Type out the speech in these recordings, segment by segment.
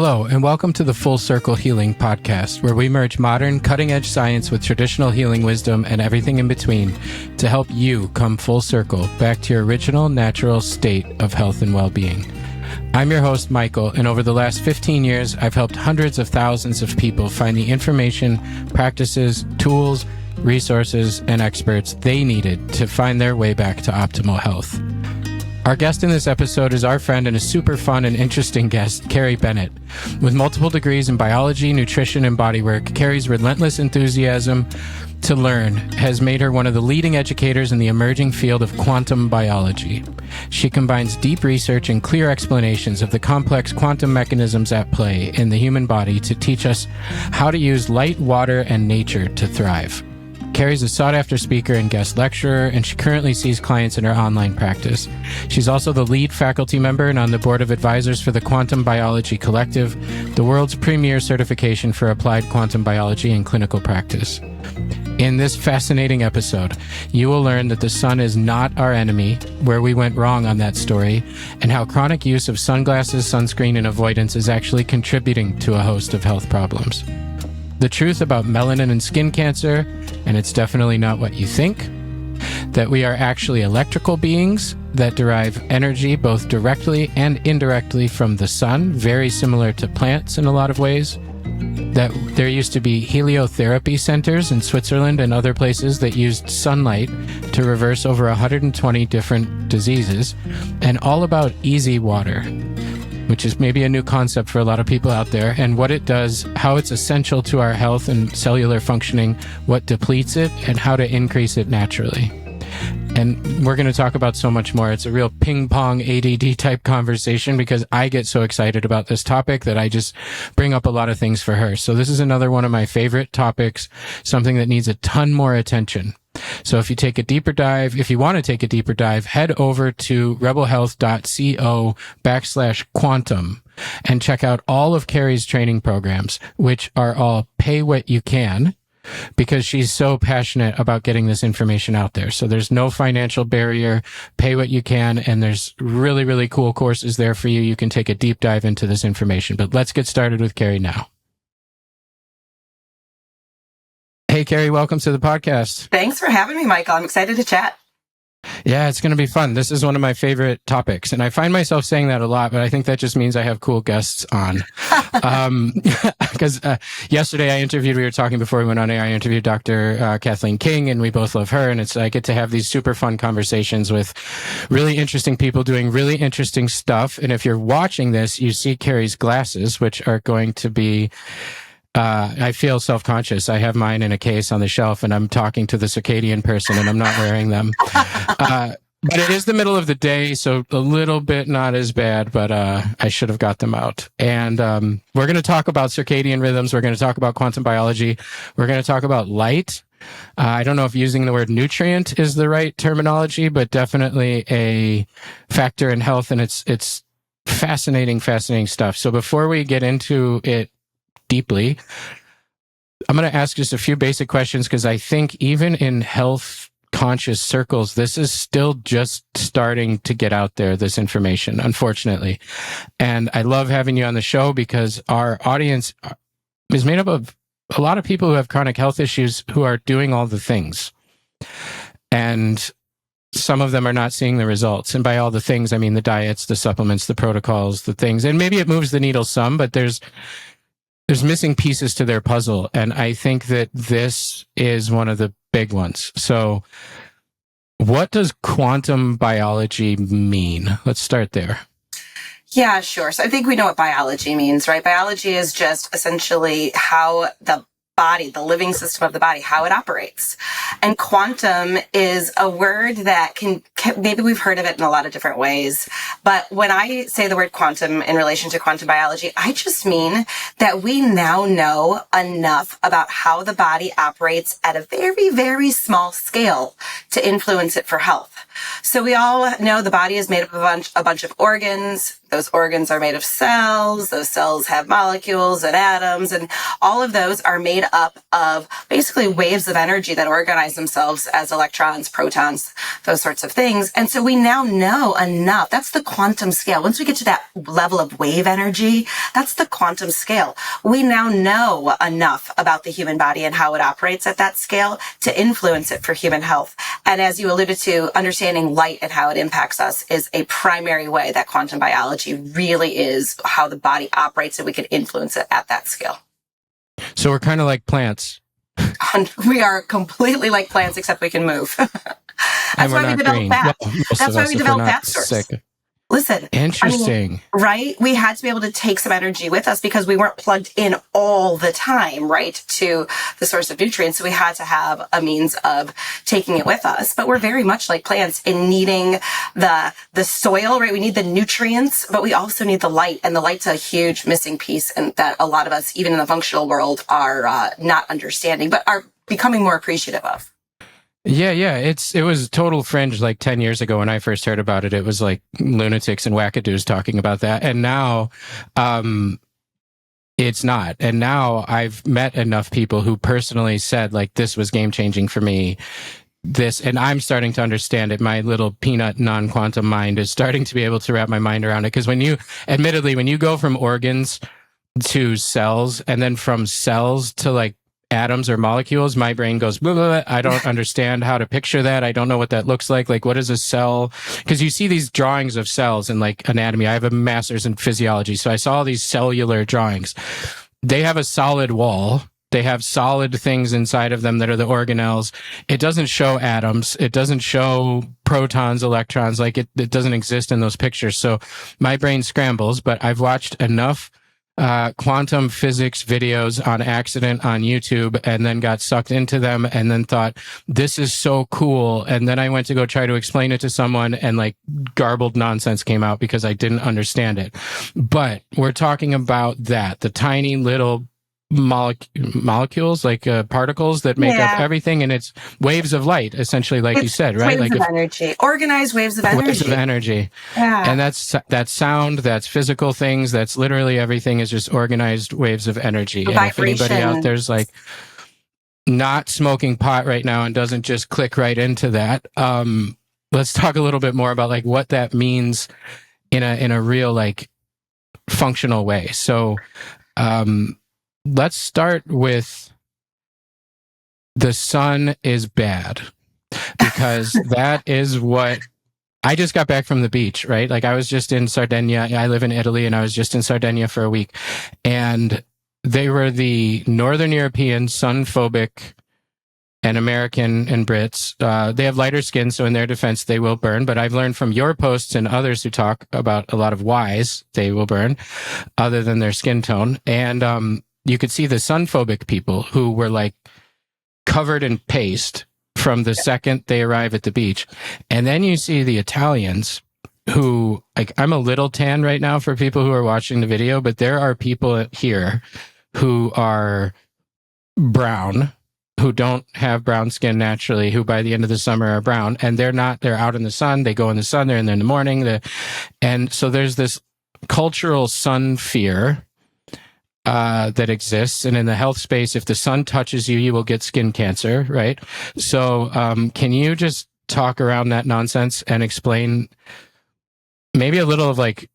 Hello, and welcome to the Full Circle Healing Podcast, where we merge modern, cutting-edge science with traditional healing wisdom and everything in between to help you come full circle back to your original, natural state of health and well-being. I'm your host, Michael, and over the last 15 years, I've helped hundreds of thousands of people find the information, practices, tools, resources, and experts they needed to find their way back to optimal health. Our guest in this episode is our friend and a super fun and interesting guest, Carrie Bennett. With multiple degrees in biology, nutrition, and bodywork, Carrie's relentless enthusiasm to learn has made her one of the leading educators in the emerging field of quantum biology. She combines deep research and clear explanations of the complex quantum mechanisms at play in the human body to teach us how to use light, water, and nature to thrive. Carrie's a sought-after speaker and guest lecturer, and she currently sees clients in her online practice. She's also the lead faculty member and on the board of advisors for the Quantum Biology Collective, the world's premier certification for applied quantum biology and clinical practice. In this fascinating episode, you will learn that the sun is not our enemy, where we went wrong on that story, and how chronic use of sunglasses, sunscreen, and avoidance is actually contributing to a host of health problems. The truth about melanin and skin cancer, and it's definitely not what you think, that we are actually electrical beings that derive energy both directly and indirectly from the sun, very similar to plants in a lot of ways, that there used to be heliotherapy centers in Switzerland and other places that used sunlight to reverse over 120 different diseases, and all about easy water, which is maybe a new concept for a lot of people out there, and what it does, how it's essential to our health and cellular functioning, what depletes it, and how to increase it naturally. And we're going to talk about so much more. It's a real ping-pong ADD type conversation because I get so excited about this topic that I just bring up a lot of things for her. So this is another one of my favorite topics, something that needs a ton more attention. So if you want to take a deeper dive, head over to rebelhealth.co/quantum and check out all of Carrie's training programs, which are all pay what you can, because she's so passionate about getting this information out there. So there's no financial barrier, pay what you can, and there's really, really cool courses there for you. You can take a deep dive into this information. But let's get started with Carrie now. Hey, Carrie, welcome to the podcast. Thanks for having me, Michael. I'm excited to chat. Yeah, it's going to be fun. This is one of my favorite topics, and I find myself saying that a lot, but I think that just means I have cool guests on. Because yesterday we were talking before we went on air, I interviewed Dr. Kathleen King, and we both love her, and I get to have these super fun conversations with really interesting people doing really interesting stuff. And if you're watching this, you see Carrie's glasses, which are going to be... I feel self-conscious. I have mine in a case on the shelf, and I'm talking to the circadian person, and I'm not wearing them. But it is the middle of the day, so a little bit not as bad, but I should have got them out. And we're going to talk about circadian rhythms. We're going to talk about quantum biology. We're going to talk about light. I don't know if using the word nutrient is the right terminology, but definitely a factor in health, and it's fascinating stuff. So before we get into it deeply, I'm going to ask just a few basic questions because I think even in health conscious circles, this is still just starting to get out there, this information, unfortunately. And I love having you on the show because our audience is made up of a lot of people who have chronic health issues who are doing all the things. And some of them are not seeing the results. And by all the things, I mean the diets, the supplements, the protocols, the things. And maybe it moves the needle some, but there's missing pieces to their puzzle. And I think that this is one of the big ones. So what does quantum biology mean? Let's start there. Yeah, sure. So I think we know what biology means, right? Biology is just essentially how the body, the living system of the body, how it operates. And quantum is a word that can maybe we've heard of it in a lot of different ways. But when I say the word quantum in relation to quantum biology, I just mean that we now know enough about how the body operates at a very, very small scale to influence it for health. So we all know the body is made up of a bunch of organs. Those organs are made of cells. Those cells have molecules and atoms, and all of those are made up of basically waves of energy that organize themselves as electrons, protons, those sorts of things. And so we now know enough. That's the quantum scale. Once we get to that level of wave energy, that's the quantum scale. We now know enough about the human body and how it operates at that scale to influence it for human health. And as you alluded to, understanding light and how it impacts us is a primary way that quantum biology really is how the body operates, and we can influence it at that scale. So we're kind of like plants. We are completely like plants, except we can move. That's why we develop fat. Well, That's why we develop fat stores. Listen, interesting. Right? We had to be able to take some energy with us because we weren't plugged in all the time, right, to the source of nutrients. So we had to have a means of taking it with us. But we're very much like plants in needing the soil, right? We need the nutrients, but we also need the light. And the light's a huge missing piece, and that a lot of us, even in the functional world, are not understanding, but are becoming more appreciative of. Yeah. It was total fringe like 10 years ago when I first heard about it. It was like lunatics and wackadoos talking about that. And now it's not. And now I've met enough people who personally said, like, this was game changing for me. And I'm starting to understand it. My little peanut non-quantum mind is starting to be able to wrap my mind around it. Because when you go from organs to cells, and then from cells to like atoms or molecules, my brain goes, blah, blah, blah. I don't understand how to picture that. I don't know what that looks like. Like, what is a cell? Because you see these drawings of cells in like anatomy. I have a master's in physiology. So I saw these cellular drawings. They have a solid wall. They have solid things inside of them that are the organelles. It doesn't show atoms. It doesn't show protons, electrons. Like it doesn't exist in those pictures. So my brain scrambles, but I've watched enough quantum physics videos on accident on YouTube, and then got sucked into them, and then thought, this is so cool. And then I went to go try to explain it to someone, and like garbled nonsense came out because I didn't understand it. But we're talking about the tiny little molecules, like particles that make up everything, and it's waves of light, essentially, like you said, right? Waves of energy, organized waves of energy. Waves of energy. Yeah. And that's sound, that's physical things, that's literally everything is just organized waves of energy. And if anybody out there's like not smoking pot right now and doesn't just click right into that, let's talk a little bit more about like what that means in a real like functional way. So let's start with the sun is bad, because that is what I just got back from the beach, right? Like I was just in Sardinia. I live in Italy, and I was just in Sardinia for a week, and they were the Northern European sun-phobic and American and Brits. They have lighter skin, so in their defense, they will burn. But I've learned from your posts and others who talk about a lot of whys they will burn, other than their skin tone. And you could see the sun-phobic people who were like covered in paste from the second they arrive at the beach. And then you see the Italians who, like, I'm a little tan right now for people who are watching the video, but there are people here who are brown, who don't have brown skin naturally, who by the end of the summer are brown, and they're out in the sun. They go in the sun, they're in there in the morning. And so there's this cultural sun fear that exists. And in the health space, if the sun touches you, you will get skin cancer, right? So can you just talk around that nonsense and explain maybe a little of like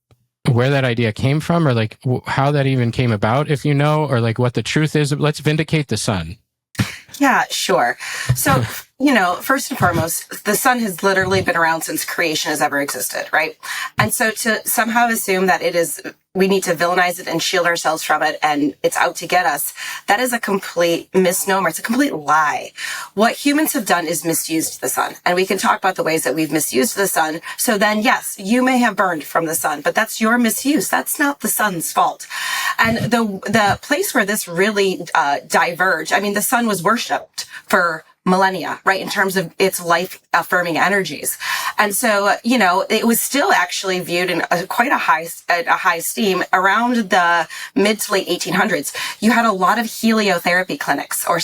where that idea came from, or like how that even came about, if you know, or like what the truth is? Let's vindicate the sun. Yeah, sure. So, first and foremost, the sun has literally been around since creation has ever existed, right? And so to somehow assume that we need to villainize it and shield ourselves from it and it's out to get us, that is a complete misnomer. It's a complete lie. What humans have done is misused the sun. And we can talk about the ways that we've misused the sun. So then, yes, you may have burned from the sun, but that's your misuse. That's not the sun's fault. And the place where this really diverged, I mean, the sun was worshipped for millennia, right, in terms of its life-affirming energies. And so, it was still actually viewed in quite a high esteem around the mid to late 1800s. You had a lot of heliotherapy clinics or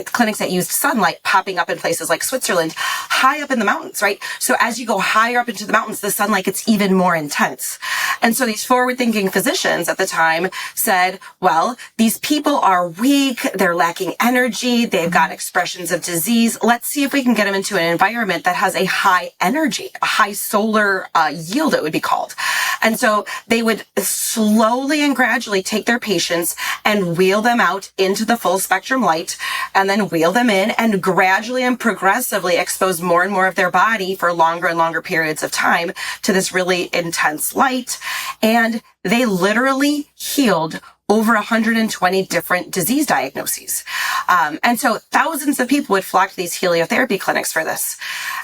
clinics that used sunlight popping up in places like Switzerland, high up in the mountains, right? So as you go higher up into the mountains, the sunlight gets even more intense. And so these forward-thinking physicians at the time said, well, these people are weak, they're lacking energy, they've got expressions of disease. Let's see if we can get them into an environment that has a high energy, a high solar yield, it would be called. And so they would slowly and gradually take their patients and wheel them out into the full spectrum light, and then wheel them in and gradually and progressively expose more and more of their body for longer and longer periods of time to this really intense light. And they literally healed over 120 different disease diagnoses. And so thousands of people would flock to these heliotherapy clinics for this.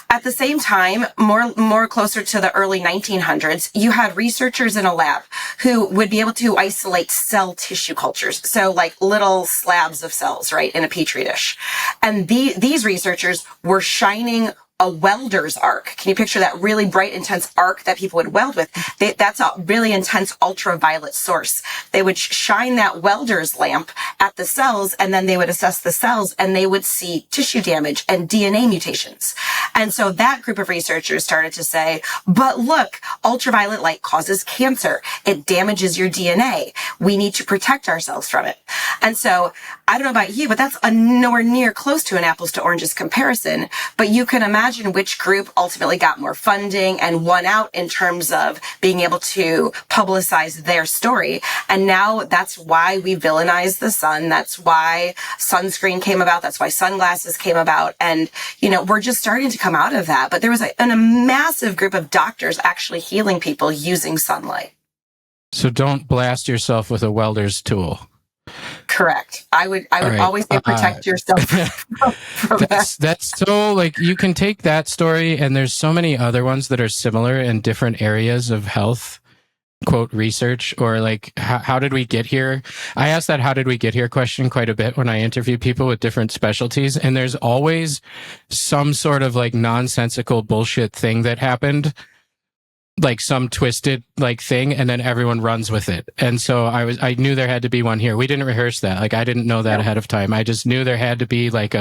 At the same time, more closer to the early 1900s, you had researchers in a lab who would be able to isolate cell tissue cultures. So like little slabs of cells, right, in a petri dish. And these researchers were shining a welder's arc. Can you picture that really bright, intense arc that people would weld with? That's a really intense ultraviolet source. They would shine that welder's lamp at the cells, and then they would assess the cells, and they would see tissue damage and DNA mutations. And so that group of researchers started to say, but look, ultraviolet light causes cancer. It damages your DNA. We need to protect ourselves from it. And so I don't know about you, but that's nowhere near close to an apples to oranges comparison. But you can imagine which group ultimately got more funding and won out in terms of being able to publicize their story. And now that's why we villainize the sun. That's why sunscreen came about. That's why sunglasses came about. And, we're just starting to come out of that. But there was a massive group of doctors actually healing people using sunlight. So don't blast yourself with a welder's tool. Correct. I would always say protect yourself from that. That's so, like, you can take that story, and there's so many other ones that are similar in different areas of health, quote, research, or like, how did we get here? I ask that how did we get here question quite a bit when I interview people with different specialties, and there's always some sort of like nonsensical bullshit thing that happened, like some twisted like thing, and then everyone runs with it. And so I knew there had to be one here. We didn't rehearse that. Like, I didn't know that ahead of time. I just knew there had to be like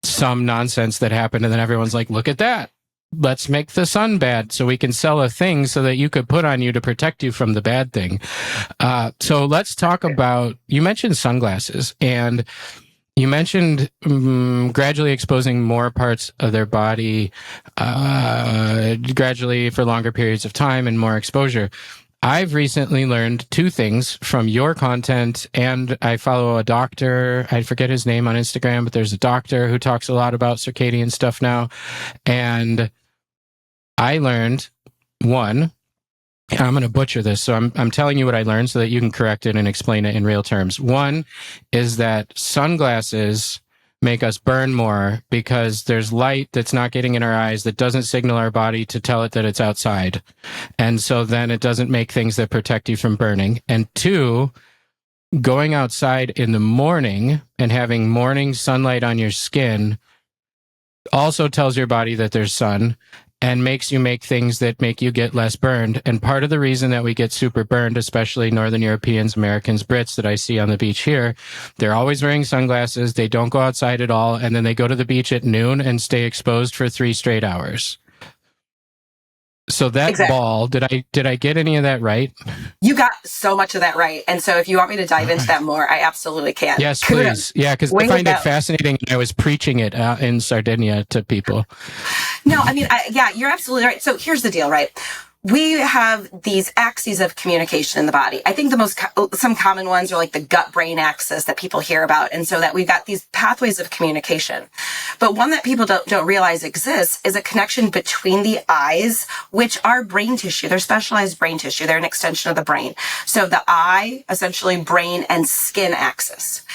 some nonsense that happened, and then everyone's like, look at that. Let's make the sun bad so we can sell a thing so that you could put on you to protect you from the bad thing. So let's talk about, you mentioned sunglasses, and you mentioned gradually exposing more parts of their body, gradually for longer periods of time and more exposure. I've recently learned two things from your content, and I follow a doctor. I forget his name on Instagram, but there's a doctor who talks a lot about circadian stuff now. And I learned, one, I'm going to butcher this, so I'm telling you what I learned so that you can correct it and explain it in real terms. One is that sunglasses make us burn more because there's light that's not getting in our eyes that doesn't signal our body to tell it that it's outside. And so then it doesn't make things that protect you from burning. And two, going outside in the morning and having morning sunlight on your skin also tells your body that there's sun and makes you make things that make you get less burned. And part of the reason that we get super burned, especially Northern Europeans, Americans, Brits that I see on the beach here, they're always wearing sunglasses. They don't go outside at all. And then they go to the beach at noon and stay exposed for 3 straight hours. So that Exactly. ball, did I get any of that right? You got so much of that right. And so if you want me to dive into that more, I absolutely can. Yes, please. Yeah, because I find it fascinating. I was preaching it in Sardinia to people. No, I mean, you're absolutely right. So here's the deal, right? We have these axes of communication in the body. I think some common ones are like the gut-brain axis that people hear about. And so that we've got these pathways of communication. But one that people don't realize exists is a connection between the eyes, which are brain tissue. They're specialized brain tissue. They're an extension of the brain. So the eye, essentially brain and skin axis.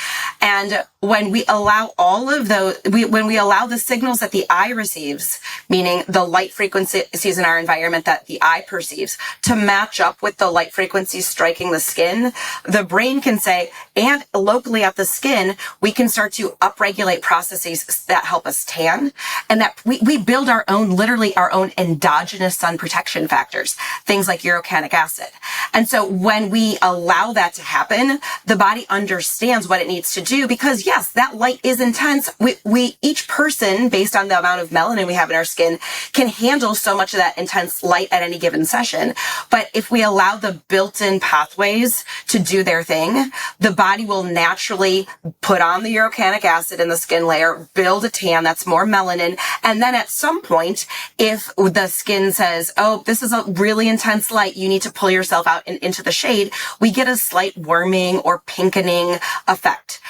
And when we allow all of those, when we allow the signals that the eye receives, meaning the light frequencies in our environment that the eye perceives, to match up with the light frequencies striking the skin, the brain can say, and locally at the skin, we can start to upregulate processes that help us tan, and that we build our own, literally our own endogenous sun protection factors, things like urocanic acid. And so when we allow that to happen, the body understands what it needs to do, because yes, that light is intense. We each person, based on the amount of melanin we have in our skin, can handle so much of that intense light at any given session. But if we allow the built-in pathways to do their thing, the body will naturally put on the urocanic acid in the skin layer, build a tan that's more melanin. And then at some point, if the skin says, oh, this is a really intense light, you need to pull yourself out into the shade, we get a slight warming or pinkening effect.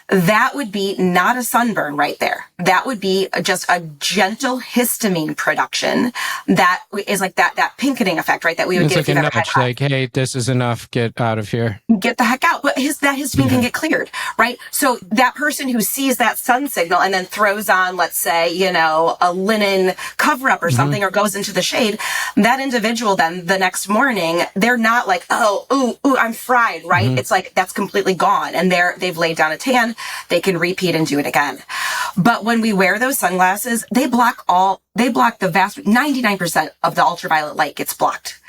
That would be not a sunburn right there. That would be just a gentle histamine production that is like that pinkening effect, right? That we would it's get like if a you've ever nudge, had like, hey, this is enough, get out of here. Get the heck out. But that histamine can get cleared, right? So that person who sees that sun signal and then throws on, let's say, a linen cover up or something, or goes into the shade, that individual then the next morning, they're not like, oh, ooh, I'm fried, right? It's like that's completely gone, and they've laid down a tan. They can repeat and do it again. But when we wear those sunglasses, they block the vast 99% of the ultraviolet light gets blocked.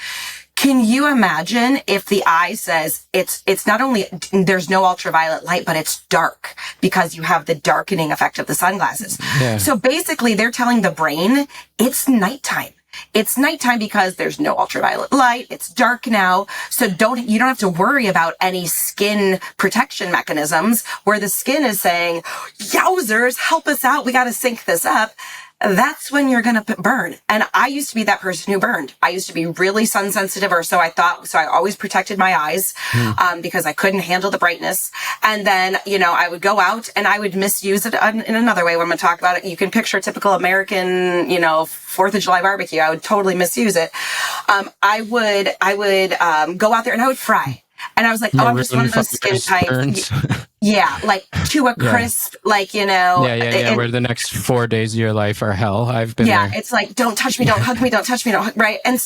Can you imagine if the eye says it's not only there's no ultraviolet light, but it's dark because you have the darkening effect of the sunglasses. Yeah. So basically they're telling the brain it's nighttime. It's nighttime because there's no ultraviolet light. It's dark now. So you don't have to worry about any skin protection mechanisms where the skin is saying, yowzers, help us out. We got to sync this up. That's when you're going to burn. And I used to be that person who burned. I used to be really sun sensitive, or so I thought. So I always protected my eyes, because I couldn't handle the brightness. And then, I would go out and I would misuse it in another way. When I'm going to talk about it, you can picture a typical American, 4th of July barbecue. I would totally misuse it. I would go out there and I would fry. And I was like, I'm just one of those skin types. Yeah, like to a crisp, Yeah. Where the next 4 days of your life are hell. I've been there. It's like, don't touch me, don't hug me, don't touch me, don't hug, right? And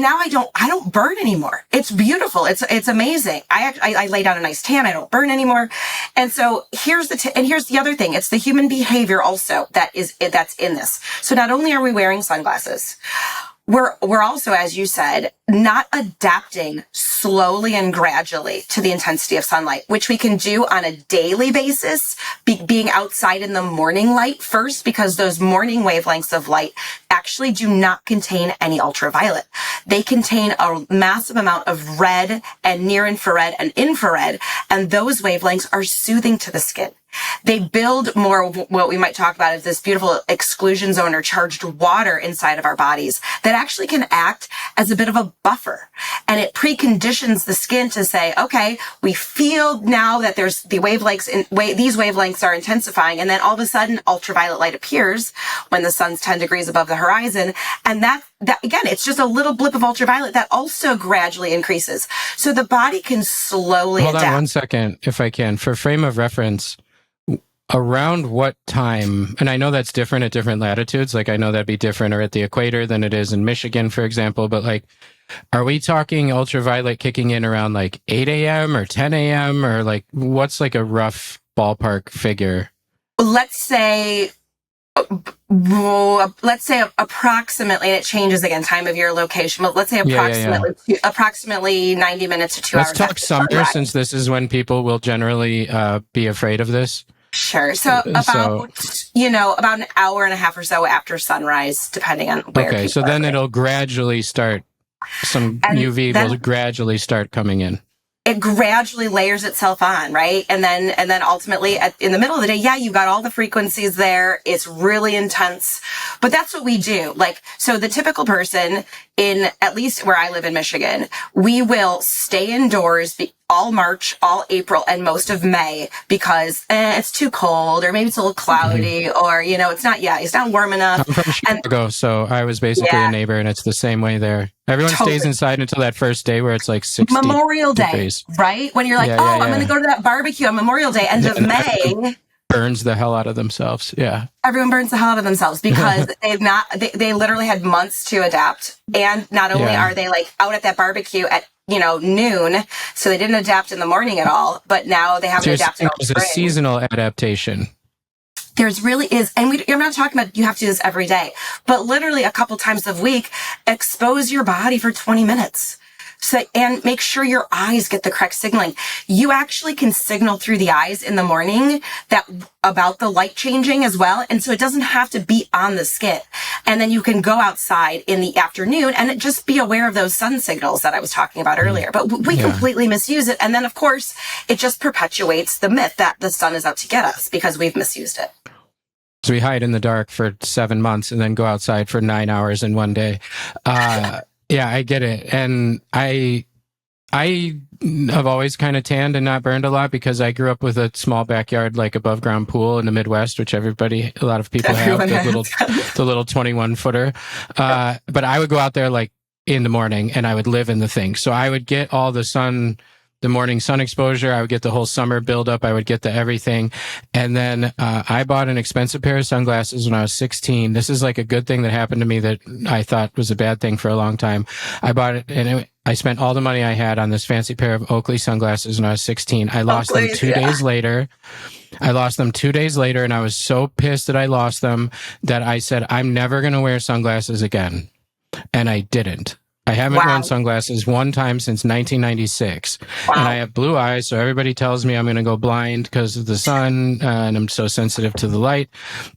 now I don't burn anymore. It's beautiful. It's amazing. I lay down a nice tan. I don't burn anymore. And so here's the other thing. It's the human behavior also that's in this. So not only are we wearing sunglasses, we're also, as you said, not adapting slowly and gradually to the intensity of sunlight, which we can do on a daily basis, being outside in the morning light first, because those morning wavelengths of light actually do not contain any ultraviolet. They contain a massive amount of red and near infrared and infrared, and those wavelengths are soothing to the skin. They build more what we might talk about as this beautiful exclusion zone or charged water inside of our bodies that actually can act as a bit of a buffer. And it preconditions the skin to say, okay, we feel now that there's the wavelengths, these wavelengths are intensifying. And then all of a sudden, ultraviolet light appears when the sun's 10 degrees above the horizon. And that again, it's just a little blip of ultraviolet that also gradually increases. So the body can slowly adapt. Hold on 1 second, if I can. For frame of reference, around what time, and I know that's different at different latitudes, like I know that'd be different or at the equator than it is in Michigan, for example, but like, are we talking ultraviolet kicking in around like 8 a.m. or 10 a.m. or like, what's like a rough ballpark figure? Let's say approximately, and it changes again, time of year, location, but let's say approximately 90 minutes to 2 hours. Let's talk summer, since this is when people will generally be afraid of this. Sure. So about an hour and a half or so after sunrise, depending on where. Okay. So then it'll gradually start, some UV will gradually start coming in. It gradually layers itself on, right? And then ultimately in the middle of the day, you got all the frequencies there. It's really intense, but that's what we do. So the typical person at least where I live in Michigan, we will stay indoors all March, all April, and most of May because it's too cold, or maybe it's a little cloudy, or, it's not warm enough. I'm from Chicago, so I was basically a neighbor, and it's the same way there. Everyone stays inside until that first day where it's like 60 Memorial degrees. Day, right? When you're like, I'm going to go to that barbecue on Memorial Day, end of May. Burns the hell out of themselves. Yeah. Everyone burns the hell out of themselves because they literally had months to adapt. And not only are they out at that barbecue at noon. So they didn't adapt in the morning at all, but now they have to adapt in the spring. A seasonal adaptation. There's really is, and I'm not talking about you have to do this every day, but literally a couple times a week, expose your body for 20 minutes. And make sure your eyes get the correct signaling. You actually can signal through the eyes in the morning about the light changing as well. And so it doesn't have to be on the skin. And then you can go outside in the afternoon and just be aware of those sun signals that I was talking about earlier. But we completely misuse it. And then, of course, it just perpetuates the myth that the sun is out to get us because we've misused it. So we hide in the dark for 7 months and then go outside for 9 hours in one day. Yeah, I get it. And I have always kind of tanned and not burned a lot because I grew up with a small backyard, like above ground pool in the Midwest, which a lot of people have, the little 21 footer. But I would go out there like in the morning and I would live in the thing. So I would get all the morning sun exposure. I would get the whole summer buildup. I would get the everything. And then I bought an expensive pair of sunglasses when I was 16. This is like a good thing that happened to me that I thought was a bad thing for a long time. I bought it and I spent all the money I had on this fancy pair of Oakley sunglasses when I was 16. I lost them 2 days later. I lost them 2 days later and I was so pissed that I lost them that I said, I'm never going to wear sunglasses again. And I didn't. I haven't worn sunglasses one time since 1996. Wow. And I have blue eyes, so everybody tells me I'm going to go blind because of the sun, and I'm so sensitive to the light.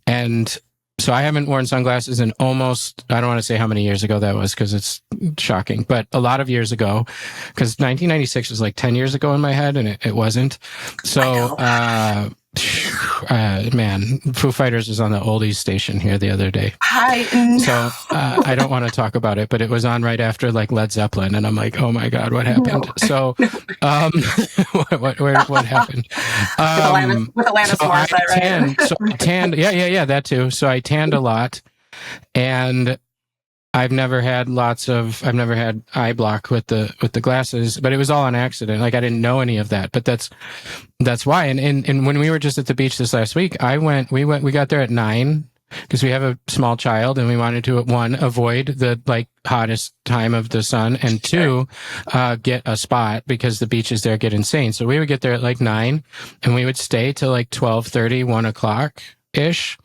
And so I haven't worn sunglasses in almost, I don't want to say how many years ago that was because it's shocking, but a lot of years ago, because 1996 was like 10 years ago in my head, and it wasn't. So, man, Foo Fighters was on the oldies station here the other day. So I don't want to talk about it, but it was on right after like Led Zeppelin, and I'm like, oh my god, what happened? So, what happened? With Alanis Morissette, right? So I tanned, yeah, that too. So I tanned a lot, and I've never had eye block with the glasses, but it was all on accident. Like I didn't know any of that, but that's why. And when we were just at the beach this last week, we got there at 9 because we have a small child and we wanted to, 1, avoid the like hottest time of the sun, and 2, get a spot because the beaches there get insane. So we would get there at like 9 and we would stay till like 12:30, 1 o'clock ish.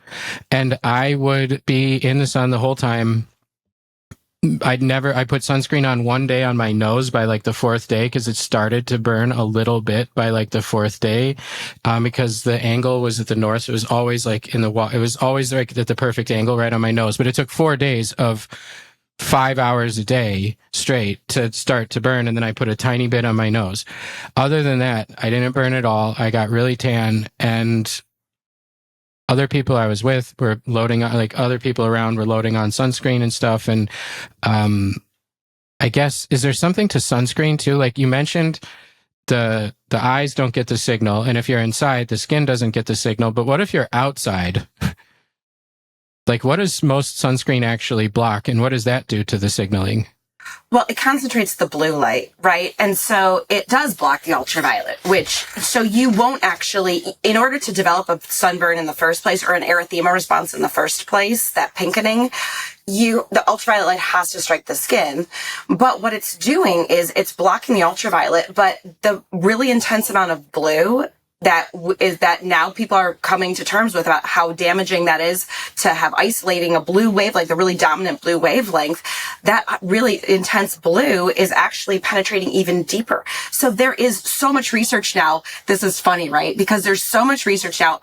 And I would be in the sun the whole time. I put sunscreen on one day on my nose by like the 4th day because it started to burn a little bit by like the 4th day, because the angle was at the north. So it was always like in the wall. It was always like at the perfect angle right on my nose. But it took 4 days of 5 hours a day straight to start to burn. And then I put a tiny bit on my nose. Other than that, I didn't burn at all. I got really tan, and other people I was with were loading on, like other people around were loading on sunscreen and stuff. And I guess, is there something to sunscreen too? Like you mentioned, the eyes don't get the signal. And if you're inside, the skin doesn't get the signal. But what if you're outside? Like what does most sunscreen actually block? And what does that do to the signaling? Well, it concentrates the blue light, right? And so it does block the ultraviolet, so you won't actually, in order to develop a sunburn in the first place or an erythema response in the first place, that pinkening, the ultraviolet light has to strike the skin. But what it's doing is it's blocking the ultraviolet, but the really intense amount of blue that now people are coming to terms with about how damaging that is to have isolating a blue wave, like the really dominant blue wavelength. That really intense blue is actually penetrating even deeper. So there is so much research now. This is funny, right? Because there's so much research now,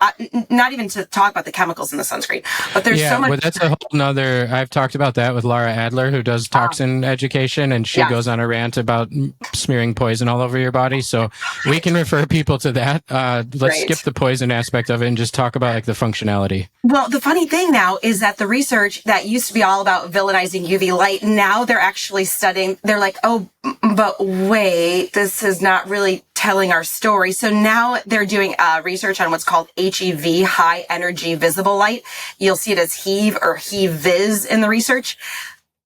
not even to talk about the chemicals in the sunscreen, but there's so much. Well, that's a whole nother, I've talked about that with Laura Adler, who does toxin education, and she goes on a rant about smearing poison all over your body. So we can refer people to that. Let's skip the poison aspect of it and just talk about like the functionality. Well, the funny thing now is that the research that used to be all about villainizing UV light, now they're actually studying, they're like, oh, but wait, this is not really telling our story. So now they're doing research on what's called HEV, high energy visible light. You'll see it as HEV or HEV-vis in the research.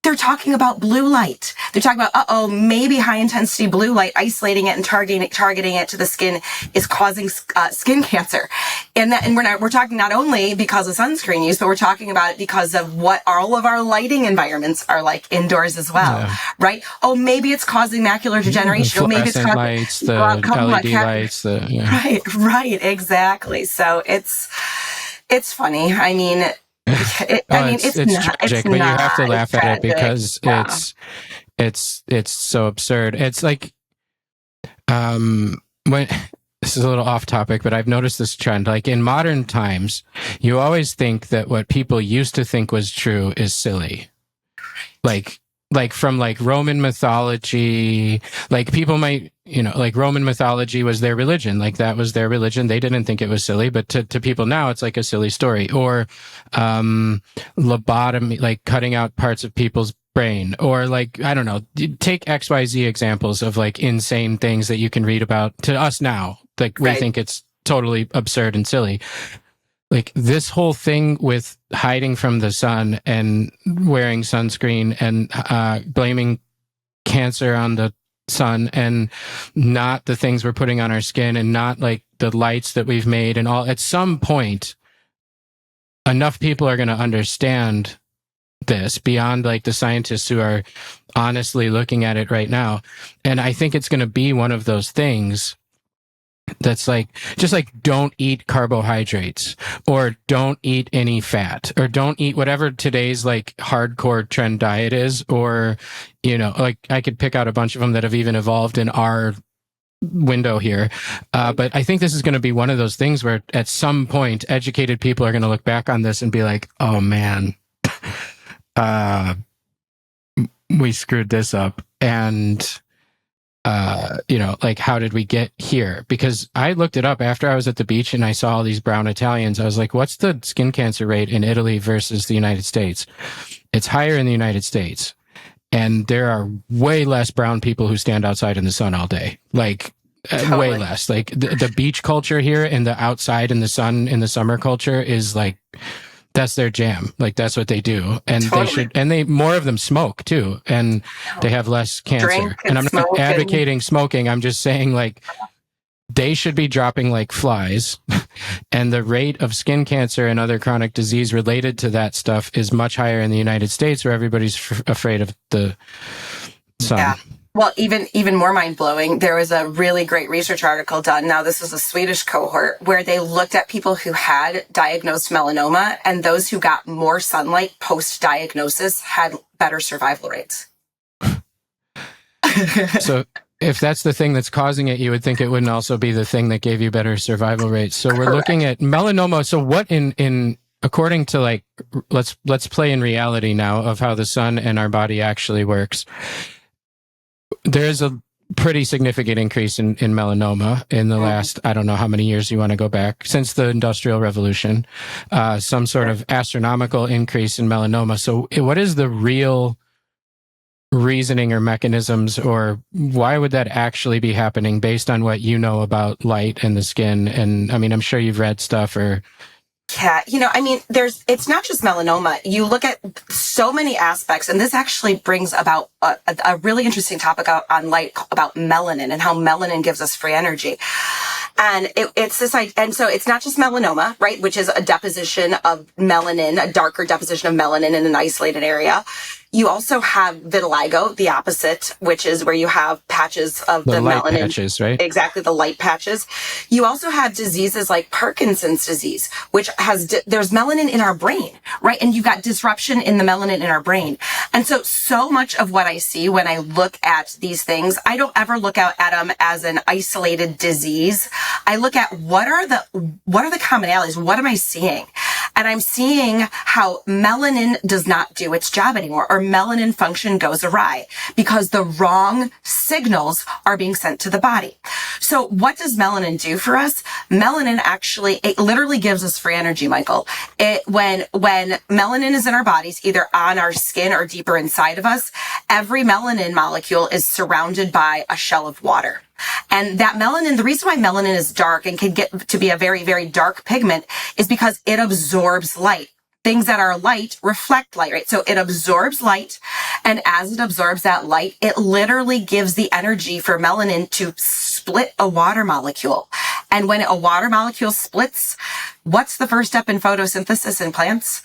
They're talking about blue light. They're talking about, maybe high intensity blue light, isolating it and targeting it to the skin is causing skin cancer. And we're talking not only because of sunscreen use, but we're talking about it because of what all of our lighting environments are like indoors as well, right? Oh, maybe it's causing macular degeneration. Maybe it's causing lights, the LED lights. Right, exactly. So it's funny. I mean, it's tragic, but you have to laugh at it because it's so absurd. It's like, when this is a little off topic, but I've noticed this trend. Like in modern times, you always think that what people used to think was true is silly. Like from like Roman mythology, like people might, like Roman mythology was their religion. Like that was their religion. They didn't think it was silly, but to people now, it's like a silly story. Or, lobotomy, like cutting out parts of people's brain, or like, I don't know, take XYZ examples of like insane things that you can read about to us now. Like we think it's totally absurd and silly. Like this whole thing with hiding from the sun and wearing sunscreen and blaming cancer on the sun and not the things we're putting on our skin and not like the lights that we've made and all, at some point, enough people are going to understand this beyond like the scientists who are honestly looking at it right now. And I think it's going to be one of those things that's like, just like don't eat carbohydrates or don't eat any fat or don't eat whatever today's like hardcore trend diet is, or, like I could pick out a bunch of them that have even evolved in our window here. But I think this is going to be one of those things where at some point educated people are going to look back on this and be like, oh man, we screwed this up. And like, how did we get here? Because I looked it up after I was at the beach and I saw all these brown Italians. I was like, what's the skin cancer rate in Italy versus the United States? It's higher in the United States. And there are way less brown people who stand outside in the sun all day. Like, totally. Way less. Like, the beach culture here and the outside in the sun in the summer culture is like, that's their jam. Like that's what they do. And totally. More of them smoke too. And they have less cancer. And I'm not advocating smoking. I'm just saying like they should be dropping like flies. And the rate of skin cancer and other chronic disease related to that stuff is much higher in the United States, where everybody's afraid of the sun. Yeah. Well, even more mind-blowing, there was a really great research article done. Now, this was a Swedish cohort where they looked at people who had diagnosed melanoma, and those who got more sunlight post-diagnosis had better survival rates. So if that's the thing that's causing it, you would think it wouldn't also be the thing that gave you better survival rates. So we're looking at melanoma. So what in according to like, let's play in reality now of how the sun and our body actually works. There's a pretty significant increase in melanoma in the last, I don't know how many years you want to go back, since the Industrial Revolution, some sort of astronomical increase in melanoma. So what is the real reasoning or mechanisms, or why would that actually be happening based on what you know about light and the skin? And I mean, I'm sure you've read stuff or... Yeah, it's not just melanoma. You look at so many aspects, and this actually brings about a really interesting topic on light about melanin and how melanin gives us free energy. And it's this, and so it's not just melanoma, right? Which is a deposition of melanin, a darker deposition of melanin in an isolated area. You also have vitiligo, the opposite, which is where you have patches of the light melanin. Patches, right? Exactly, the light patches. You also have diseases like Parkinson's disease, which there's melanin in our brain, right? And you've got disruption in the melanin in our brain. And so much of what I see when I look at these things, I don't ever look at them as an isolated disease. I look at what are the commonalities? What am I seeing? And I'm seeing how melanin does not do its job anymore, or melanin function goes awry because the wrong signals are being sent to the body. So what does melanin do for us? Melanin actually, it literally gives us free energy, Michael. When melanin is in our bodies, either on our skin or deeper inside of us, every melanin molecule is surrounded by a shell of water. And that melanin, the reason why melanin is dark and can get to be a very, very dark pigment is because it absorbs light. Things that are light reflect light, right? So it absorbs light And as it absorbs that light, it literally gives the energy for melanin to split a water molecule. And when a water molecule splits, what's the first step in photosynthesis in plants?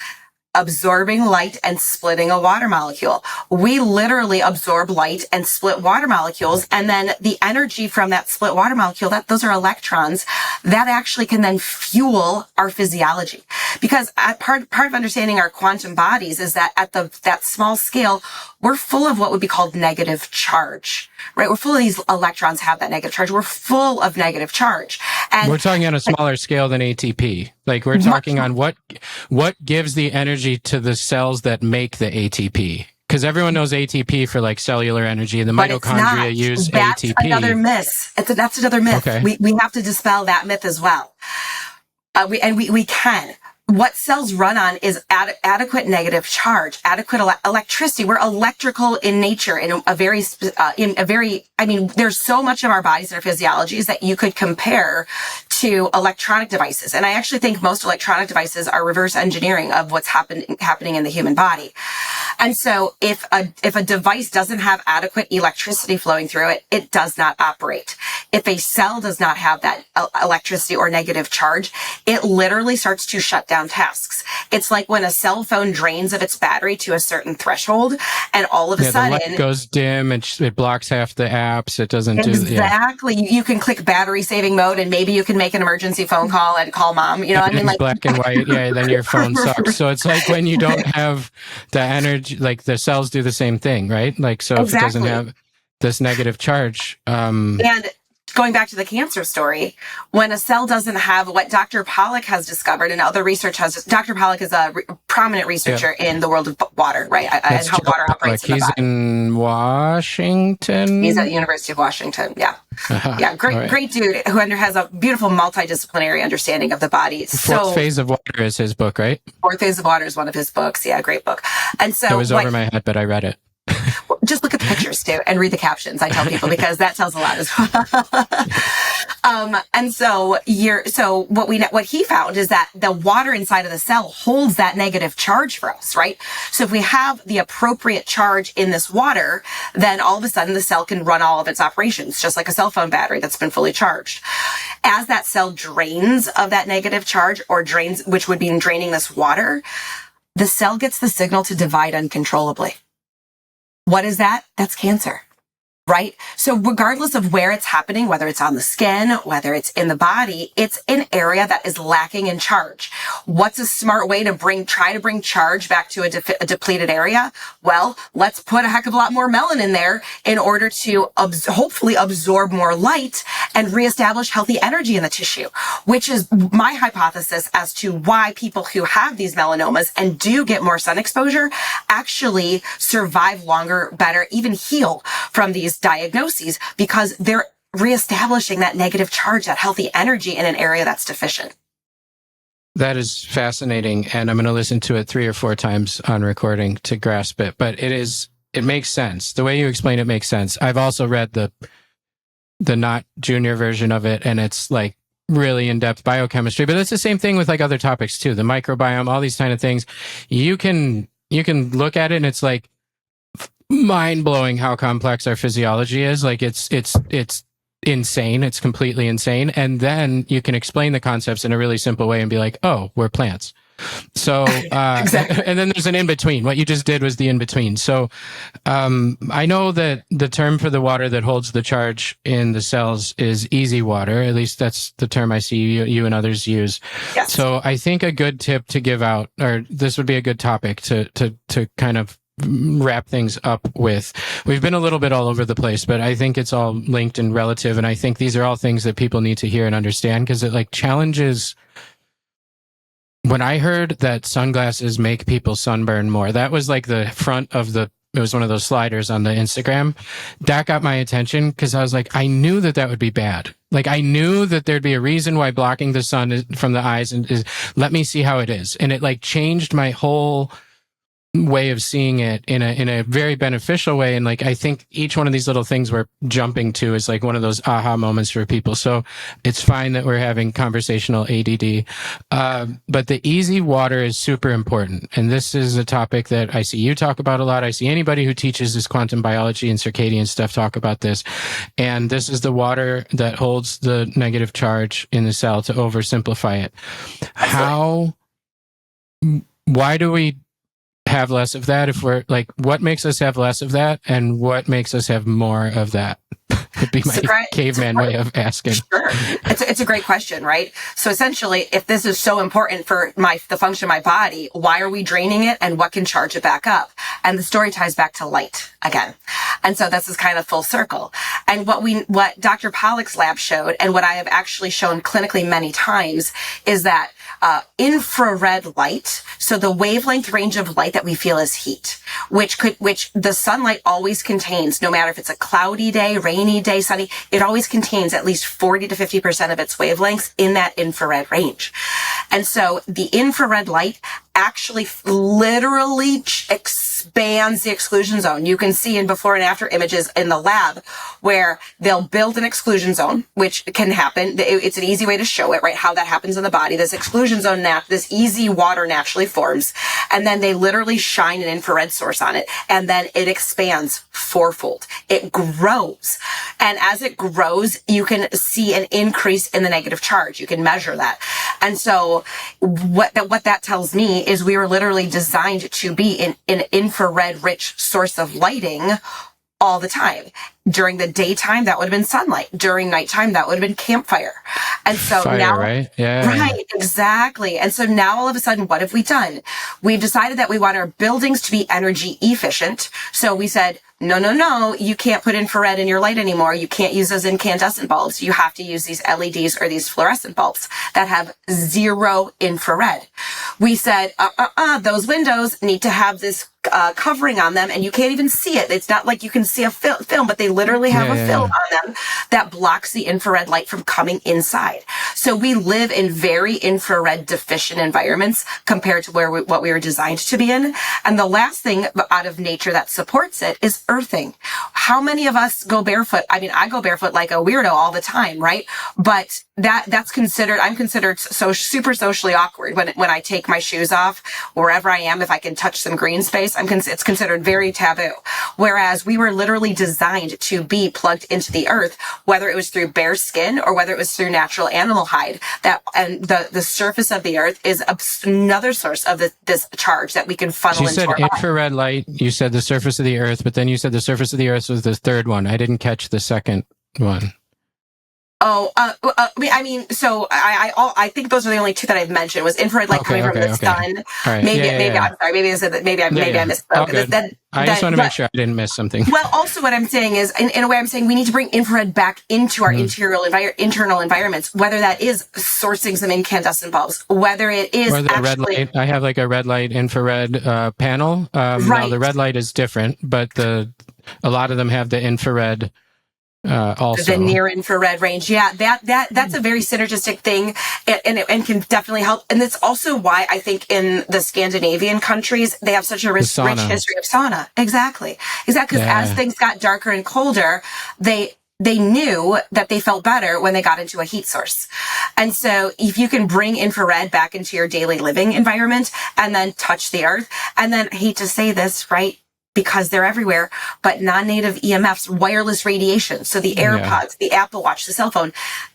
Absorbing light and splitting a water molecule. We literally absorb light and split water molecules. And then the energy from that split water molecule, those are electrons, that actually can then fuel our physiology. Because part of understanding our quantum bodies is that at that small scale, we're full of what would be called negative charge, right? We're full of these electrons have that negative charge. We're full of negative charge. And we're talking on a smaller scale than ATP. Like we're talking on what gives the energy to the cells that make the ATP. Because everyone knows ATP for like cellular energy, and the mitochondria use ATP. That's another myth. That's another myth. Okay. We have to dispel that myth as well. We can. What cells run on is adequate negative charge, adequate electricity. We're electrical in nature there's so much of our bodies and our physiologies that you could compare to electronic devices. And I actually think most electronic devices are reverse engineering of what's happening in the human body. And so if a device doesn't have adequate electricity flowing through it, it does not operate. If a cell does not have that electricity or negative charge, it literally starts to shut down tasks. It's like when a cell phone drains of its battery to a certain threshold, and all of a sudden the light goes dim and it blocks half the apps. It doesn't exactly. You can click battery saving mode, and maybe you can make an emergency phone call and call mom. Like black and white. Yeah, then your phone sucks. So it's like when you don't have the energy, like the cells do the same thing, right? Like so, if it doesn't have this negative charge, and going back to the cancer story, when a cell doesn't have what Dr. Pollack has discovered and other research has, Dr. Pollack is a prominent researcher in the world of water, right? And how water operates in the body. He's in Washington? He's at the University of Washington, yeah. Yeah, great dude who has a beautiful multidisciplinary understanding of the body. Fourth Phase of Water is his book, right? Fourth Phase of Water is one of his books. Yeah, great book. And so it was over my head, but I read it. Just look at the pictures too and read the captions, I tell people, because that tells a lot as well. And so what he found is that the water inside of the cell holds that negative charge for us, right? So if we have the appropriate charge in this water, then all of a sudden the cell can run all of its operations, just like a cell phone battery that's been fully charged. As that cell drains of that negative charge which would be draining this water, the cell gets the signal to divide uncontrollably. What is that? That's cancer, right? So regardless of where it's happening, whether it's on the skin, whether it's in the body, it's an area that is lacking in charge. What's a smart way to try to bring charge back to a depleted area? Well, let's put a heck of a lot more melanin there in order to hopefully absorb more light and reestablish healthy energy in the tissue, which is my hypothesis as to why people who have these melanomas and do get more sun exposure actually survive longer, better, even heal from these diagnoses, because they're reestablishing that negative charge, that healthy energy in an area that's deficient. That is fascinating, and I'm going to listen to it 3 or 4 times on recording to grasp it. But it makes sense. The way you explain it makes sense. I've also read the not junior version of it, and it's like really in-depth biochemistry. But it's the same thing with like other topics too, the microbiome, all these kind of things. You can look at it, and it's like mind-blowing how complex our physiology is. Like it's insane. It's completely insane. And then you can explain the concepts in a really simple way and be like, oh, we're plants. So, exactly. And then there's an in-between. What you just did was the in-between. So, I know that the term for the water that holds the charge in the cells is easy water. At least that's the term I see you and others use. Yes. So I think a good tip to give out, or this would be a good topic to kind of wrap things up with. We've been a little bit all over the place, but I think it's all linked and relative. And I think these are all things that people need to hear and understand, because it like challenges. When I heard that sunglasses make people sunburn more, that was like the front of it was one of those sliders on the Instagram. That got my attention because I was like, I knew that would be bad. Like I knew that there'd be a reason why blocking the sun from the eyes is let me see how it is. And it like changed my whole way of seeing it in a very beneficial way. And like, I think each one of these little things we're jumping to is like one of those aha moments for people. So it's fine that we're having conversational ADD. But the easy water is super important. And this is a topic that I see you talk about a lot. I see anybody who teaches this quantum biology and circadian stuff talk about this. And this is the water that holds the negative charge in the cell, to oversimplify it. Why do we have less of that? If we're like, what makes us have less of that, and what makes us have more of that? Would be my caveman way of asking. Sure. It's a great question, right? So essentially, if this is so important for the function of my body, why are we draining it, and what can charge it back up? And the story ties back to light again. And so this is kind of full circle. And what Dr. Pollack's lab showed, and what I have actually shown clinically many times, is that infrared light, so the wavelength range of light that we feel is heat, which the sunlight always contains, no matter if it's a cloudy day, rainy day, sunny, it always contains at least 40 to 50% of its wavelengths in that infrared range. And so the infrared light actually literally expands the exclusion zone. You can see in before and after images in the lab where they'll build an exclusion zone, which can happen. It's an easy way to show it, right? How that happens in the body. This exclusion zone, this easy water naturally forms, and then they literally shine an infrared source on it, and then it expands fourfold. It grows. And as it grows, you can see an increase in the negative charge. You can measure that. And so what that tells me is we were literally designed to be in an infrared rich source of lighting all the time. During the daytime, that would have been sunlight. During nighttime, that would have been campfire. And so Fire, now, right? Yeah. Right, exactly. And so now all of a sudden, what have we done? We've decided that we want our buildings to be energy efficient. So we said, no, you can't put infrared in your light anymore. You can't use those incandescent bulbs. You have to use these LEDs or these fluorescent bulbs that have zero infrared. We said, those windows need to have this covering on them, and you can't even see it. It's not like you can see a film, but they literally have a film on them that blocks the infrared light from coming inside. So we live in very infrared deficient environments compared to what we were designed to be in. And the last thing out of nature that supports it is earthing. How many of us go barefoot? I mean, I go barefoot like a weirdo all the time, right? But I'm considered so super socially awkward when I take my shoes off wherever I am. If I can touch some green space, it's considered very taboo. Whereas we were literally designed to be plugged into the earth, whether it was through bare skin or whether it was through natural animal hide. And the surface of the earth is another source of this charge that we can funnel into our body. You said infrared light. You said the surface of the earth, but then you said the surface of the earth was the third one. I didn't catch the second one. Oh, I think those are the only two that I've mentioned. Was infrared light coming from the sun? Right. Maybe I'm sorry. Maybe I said that. Maybe I misspoke. I just want to make sure I didn't miss something. Well, also what I'm saying is, in a way, I'm saying we need to bring infrared back into our internal environments. Whether that is sourcing some incandescent bulbs, whether it is or the red light. I have like a red light infrared panel. Right. Now the red light is different, but a lot of them have the infrared. Also the near infrared range. Yeah, that's a very synergistic thing and can definitely help. And that's also why I think in the Scandinavian countries, they have such a rich history of sauna. Exactly. Because as things got darker and colder, they knew that they felt better when they got into a heat source. And so if you can bring infrared back into your daily living environment and then touch the earth, and then I hate to say this, right? Because they're everywhere, but non-native EMFs, wireless radiation. So the AirPods, the Apple Watch, the cell phone,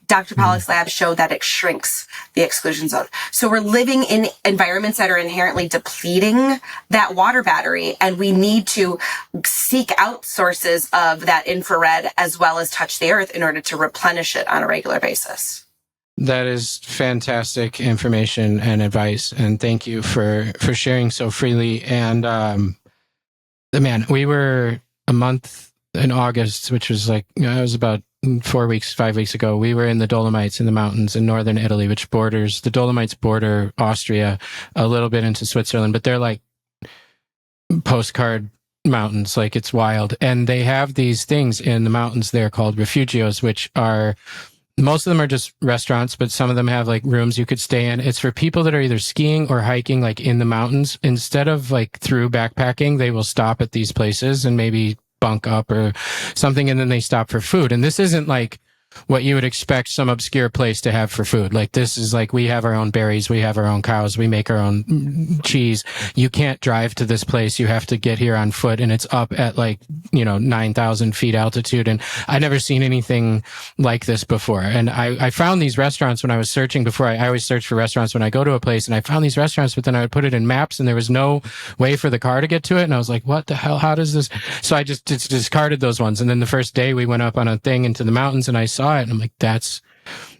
Dr. Pollack's lab showed that it shrinks the exclusion zone. So we're living in environments that are inherently depleting that water battery, and we need to seek out sources of that infrared as well as touch the earth in order to replenish it on a regular basis. That is fantastic information and advice, and thank you for sharing so freely. And man, we were a month in August, which was like, it was about 5 weeks ago. We were in the Dolomites in the mountains in northern Italy, which the Dolomites border Austria a little bit into Switzerland, but they're like postcard mountains, like it's wild. And they have these things in the mountains there called refugios, which are most of them are just restaurants, but some of them have like rooms you could stay in. It's for people that are either skiing or hiking like in the mountains. Instead of like through backpacking, they will stop at these places and maybe bunk up or something, and then they stop for food. And this isn't like what you would expect some obscure place to have for food. Like this is like, we have our own berries, we have our own cows, we make our own cheese. You can't drive to this place. You have to get here on foot, and it's up at like, 9,000 feet altitude. And I'd never seen anything like this before. And I found these restaurants when I was searching before. I always search for restaurants when I go to a place, and I found these restaurants, but then I would put it in maps and there was no way for the car to get to it. And I was like, what the hell? How does this? So I just discarded those ones. And then the first day we went up on a thing into the mountains, and I saw it, and I'm like,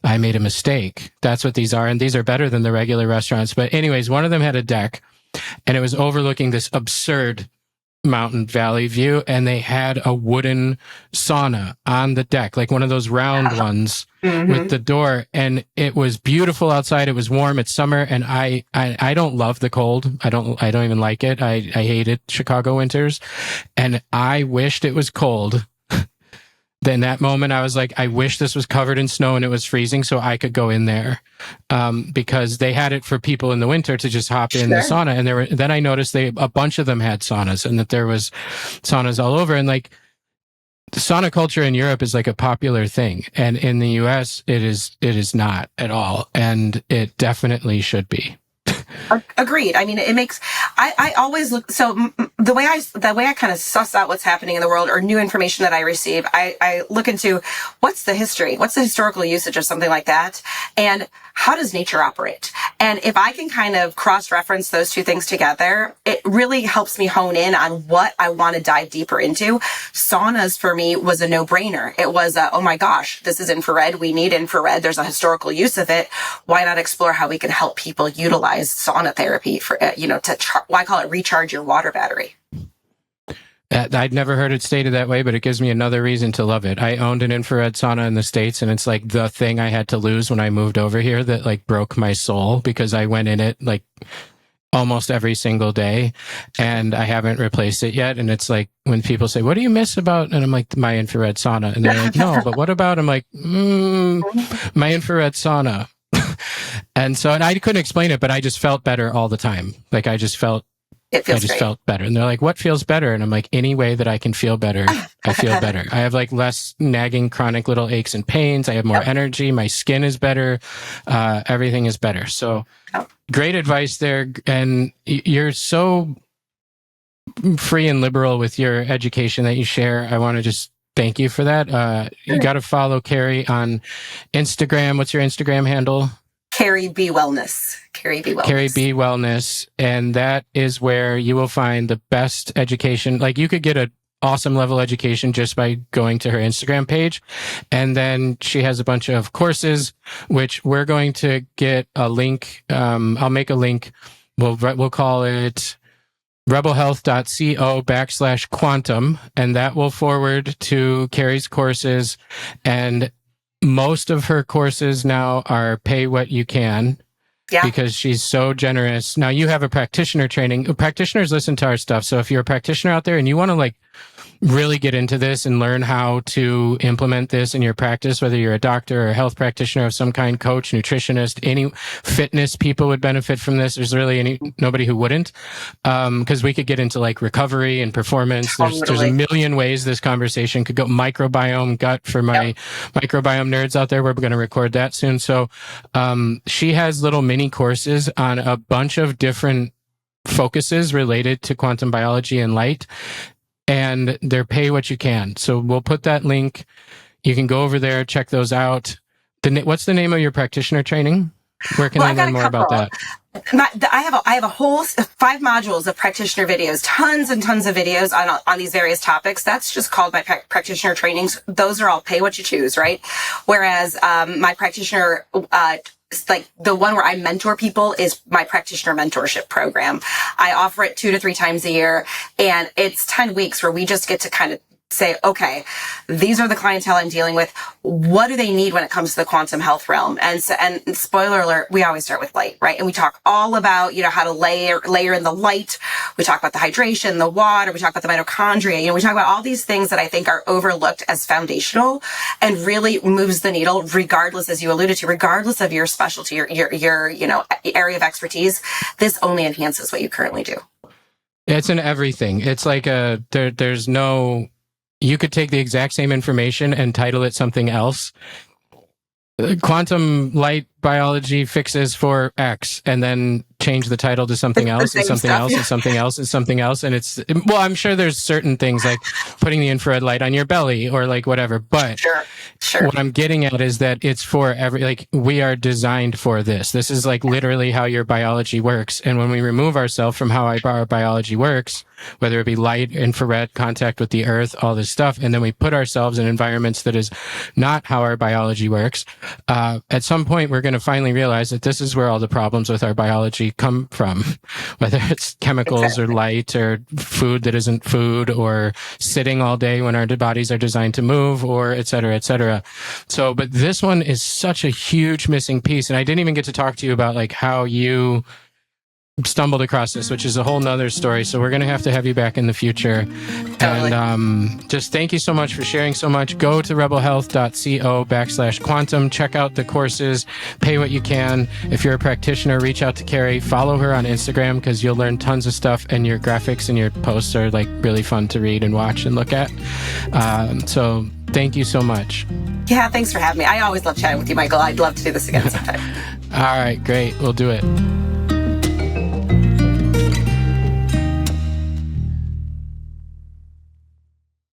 I made a mistake. That's what these are. And these are better than the regular restaurants. But anyways, one of them had a deck, and it was overlooking this absurd mountain valley view. And they had a wooden sauna on the deck, like one of those round ones with the door. And it was beautiful outside. It was warm. It's summer. And I don't love the cold. I don't even like it. I hated Chicago winters, and I wished it was cold. Then that moment I was like, I wish this was covered in snow and it was freezing so I could go in there. Because they had it for people in the winter to just hop in the sauna. And then I noticed a bunch of them had saunas, and that there was saunas all over. And like, the sauna culture in Europe is like a popular thing. And in the US, it is not at all. And it definitely should be. Agreed. I mean, it makes, I always look, so the way I kind of suss out what's happening in the world or new information that I receive, I look into what's the history, what's the historical usage of something like that, and how does nature operate? And if I can kind of cross-reference those two things together, it really helps me hone in on what I want to dive deeper into. Saunas for me was a no-brainer. It was oh my gosh, this is infrared. We need infrared. There's a historical use of it. Why not explore how we can help people utilize sauna therapy for, I call it recharge your water battery. I'd never heard it stated that way, but it gives me another reason to love it. I owned an infrared sauna in the States, and it's like the thing I had to lose when I moved over here that like broke my soul, because I went in it like almost every single day, and I haven't replaced it yet. And it's like when people say, what do you miss about? And I'm like, my infrared sauna. And they're like, no, but what about? I'm like, my infrared sauna. And I couldn't explain it, but I just felt better all the time. Like I just felt better. And they're like, what feels better? And I'm like, any way that I can feel better, I feel better. I have like less nagging chronic little aches and pains. I have more energy. My skin is better. Everything is better. So great advice there. And you're so free and liberal with your education that you share. I want to just thank you for that. You got to follow Carrie on Instagram. What's your Instagram handle? Carrie B Wellness. Carrie B Wellness. And that is where you will find the best education. Like you could get an awesome level education just by going to her Instagram page. And then she has a bunch of courses, which we're going to get a link. I'll make a link. We'll call it rebelhealth.co/quantum. And that will forward to Carrie's courses. And most of her courses now are pay what you can, because she's so generous. Now you have a practitioner training. Practitioners listen to our stuff. So if you're a practitioner out there and you want to like really get into this and learn how to implement this in your practice, whether you're a doctor or a health practitioner of some kind, coach, nutritionist, any fitness people would benefit from this. There's really nobody who wouldn't, because we could get into like recovery and performance. There's a million ways this conversation could go. Microbiome, gut for my microbiome nerds out there. We're going to record that soon. So she has little mini courses on a bunch of different focuses related to quantum biology and light. And they're pay what you can. So we'll put that link. You can go over there, check those out. What's the name of your practitioner training? Where can I learn more about that? I have a whole 5 modules of practitioner videos, tons and tons of videos on these various topics. That's just called my practitioner trainings. Those are all pay what you choose, right? Whereas my practitioner like the one where I mentor people is my practitioner mentorship program. I offer it 2 to 3 times a year, and it's 10 weeks where we just get to kind of say, okay, these are the clientele I'm dealing with. What do they need when it comes to the quantum health realm? And spoiler alert, we always start with light, right? And we talk all about, how to layer in the light. We talk about the hydration, the water. We talk about the mitochondria. We talk about all these things that I think are overlooked as foundational and really moves the needle, regardless, as you alluded to, regardless of your specialty, your area of expertise. This only enhances what you currently do. It's in everything. It's like there's no. You could take the exact same information and title it something else. Quantum light biology fixes for X, and then change the title to something else and something else and something else and something else. And I'm sure there's certain things like putting the infrared light on your belly or like whatever. But sure. What I'm getting at is that it's for we are designed for this. This is like literally how your biology works. And when we remove ourselves from how our biology works, whether it be light, infrared, contact with the earth, all this stuff, and then we put ourselves in environments that is not how our biology works, at some point we're going to finally realize that this is where all the problems with our biology come from, whether it's chemicals or light or food that isn't food or sitting all day when our bodies are designed to move, or et cetera, et cetera. So, but this one is such a huge missing piece. And I didn't even get to talk to you about like how you stumbled across this, which is a whole nother story. So we're going to have you back in the future. Totally. And just thank you so much for sharing so much. Go to rebelhealth.co/quantum. Check out the courses, pay what you can. If you're a practitioner, reach out to Carrie, follow her on Instagram because you'll learn tons of stuff, and your graphics and your posts are like really fun to read and watch and look at. So thank you so much. Yeah, thanks for having me. I always love chatting with you, Michael. I'd love to do this again sometime. All right, great. We'll do it.